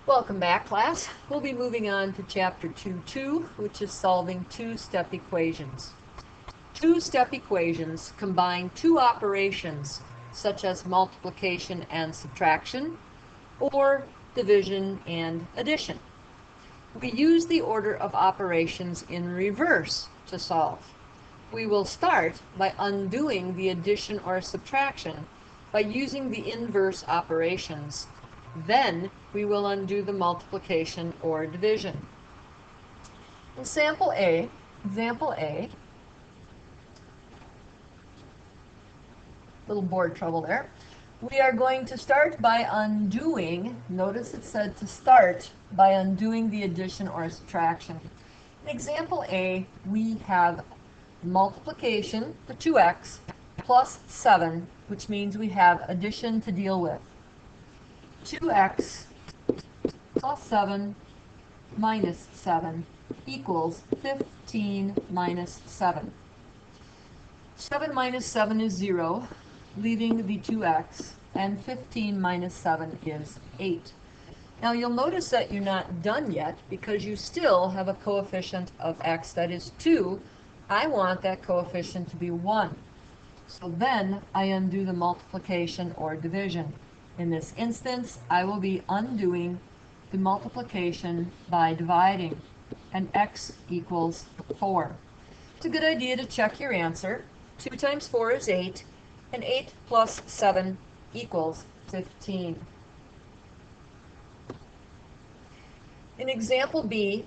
Welcome back, class. We'll be moving on to Chapter 2.2, which is solving two-step equations. Two-step equations combine two operations, such as multiplication and subtraction, or division and addition. We use the order of operations in reverse to solve. We will start by undoing the addition or subtraction by using the inverse operations. Then we will undo the multiplication or division. In example A, little board trouble there. We are going to start by undoing, notice it said to start by undoing the addition or subtraction. In example A, we have multiplication for 2x plus 7, which means we have addition to deal with. 2x plus 7 minus 7 equals 15 minus 7. 7 minus 7 is 0, leaving the 2x, and 15 minus 7 is 8. Now you'll notice that you're not done yet because you still have a coefficient of x that is 2. I want that coefficient to be 1. So then I undo the multiplication or division. In this instance, I will be undoing the multiplication by dividing, and x equals 4. It's a good idea to check your answer. 2 times 4 is 8, and 8 plus 7 equals 15. In example B,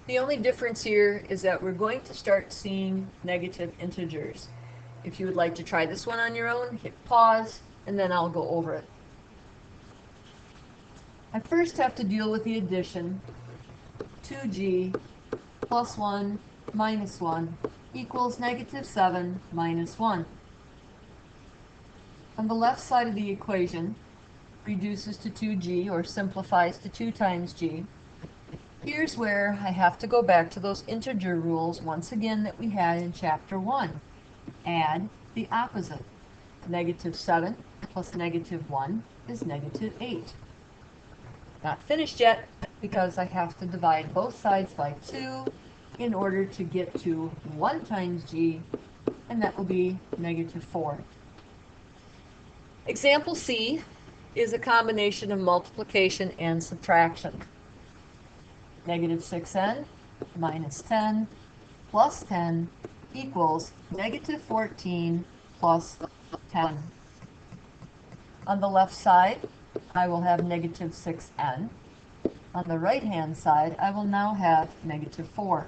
the only difference here is that we're going to start seeing negative integers. If you would like to try this one on your own, hit pause, and then I'll go over it. I first have to deal with the addition. 2g plus 1 minus 1 equals negative 7 minus 1. On the left side of the equation, reduces to 2g, or simplifies to 2 times g. Here's where I have to go back to those integer rules once again that we had in Chapter 1. Add the opposite. Negative 7 plus negative 1 is negative 8. Not finished yet, because I have to divide both sides by 2 in order to get to 1 times g, and that will be negative 4. Example C is a combination of multiplication and subtraction. Negative 6n minus 10 plus 10 equals negative 14 plus 10. On the left side, I will have negative 6n. On the right-hand side, I will now have negative 4.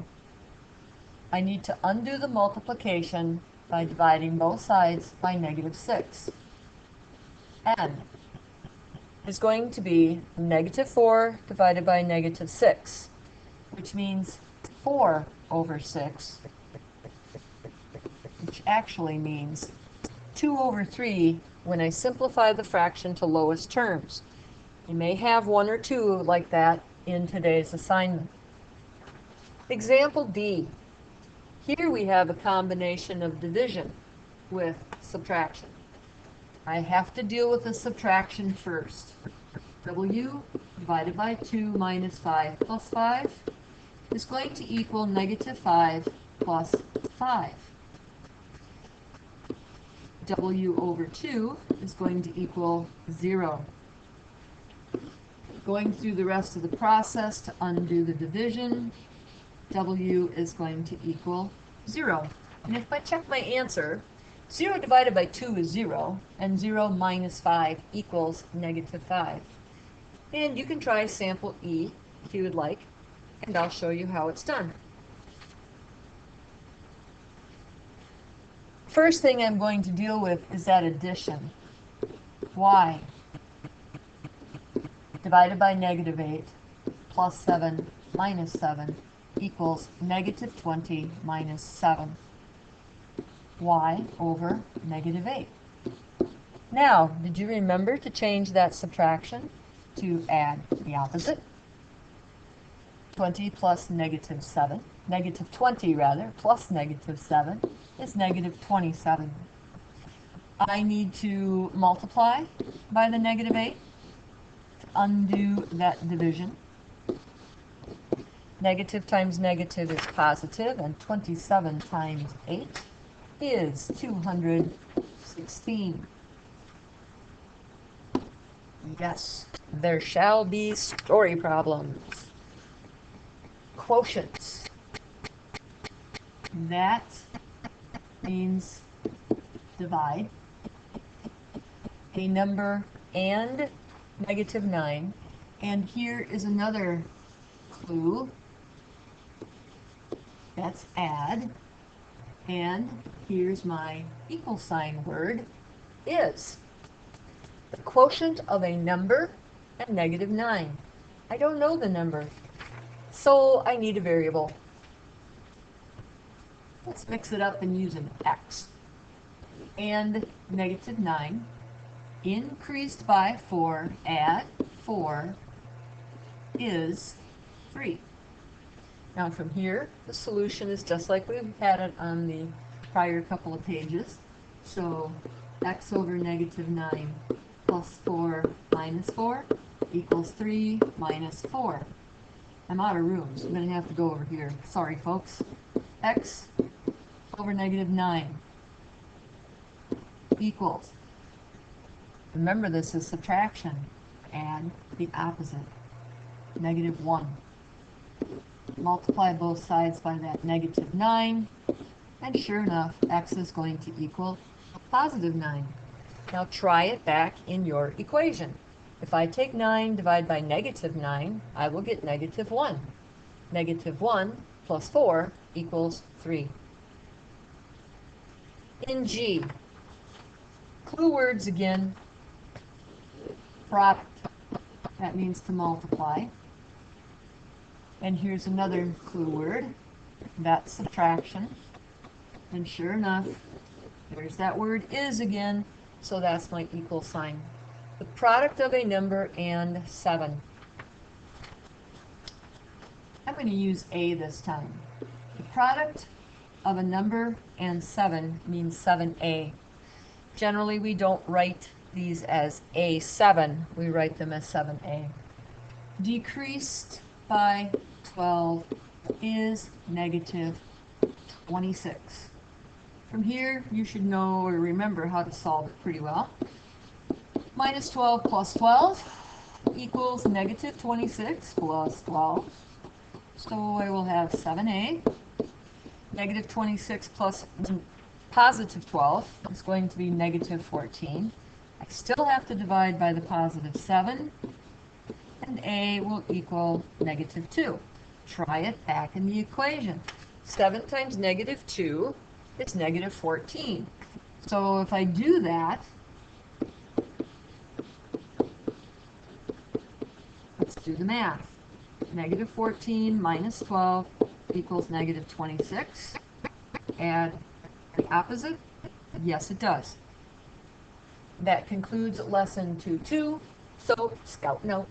I need to undo the multiplication by dividing both sides by negative 6. N is going to be negative 4 divided by negative 6, which means 4 over 6, which actually means 2 over 3 when I simplify the fraction to lowest terms. You may have 1 or 2 like that in today's assignment. Example D. Here we have a combination of division with subtraction. I have to deal with the subtraction first. W divided by 2 minus 5 plus 5 is going to equal negative 5 plus 5. W over 2 is going to equal 0. Going through the rest of the process to undo the division, W is going to equal 0. And if I check my answer, 0 divided by 2 is 0, and 0 minus 5 equals negative 5. And you can try sample E if you would like, and I'll show you how it's done. First thing I'm going to deal with is that addition. Y divided by negative 8 plus 7 minus 7 equals negative 20 minus 7. Y over negative 8. Now, did you remember to change that subtraction to add the opposite? 20 plus negative 7, negative 20 rather, plus negative 7 is negative 27. I need to multiply by the negative 8. undo that division. Negative times negative is positive, and 27 times 8 is 216. Yes, there shall be story problems. Quotients. That means divide. A number and negative 9. And here is another clue. That's add. And here's my equal sign word, is. The quotient of a number and negative 9. I don't know the number, so I need a variable. Let's mix it up and use an x. And negative 9 increased by 4, add 4 is 3. Now from here, the solution is just like we've had it on the prior couple of pages. So x over negative 9 plus 4 minus 4 equals 3 minus 4. I'm out of room, so I'm going to have to go over here. Sorry, folks. X over negative 9 equals, remember this is subtraction, add the opposite, negative 1. Multiply both sides by that negative 9, and sure enough, x is going to equal a positive 9. Now try it back in your equation. If I take 9, divide by negative 9, I will get negative 1. Negative 1 plus 4 equals 3. In G, clue words again. Product, that means to multiply. And here's another clue word, that's subtraction. And sure enough, there's that word is again, so that's my equal sign. The product of a number and 7. I'm going to use A this time. The product of a number and 7 means 7A. Generally, we don't write these as A7, we write them as 7A. Decreased by 12 is negative 26. From here, you should know or remember how to solve it pretty well. Minus 12 plus 12 equals negative 26 plus 12. So I will have 7A. Negative 26 plus positive 12 is going to be negative 14. I still have to divide by the positive 7. And A will equal negative 2. Try it back in the equation. 7 times negative 2 is negative 14. So if I do that, let's do the math. Negative 14 minus 12 equals negative 26. Add the opposite. Yes, it does. That concludes lesson 2.2. So, Scout note.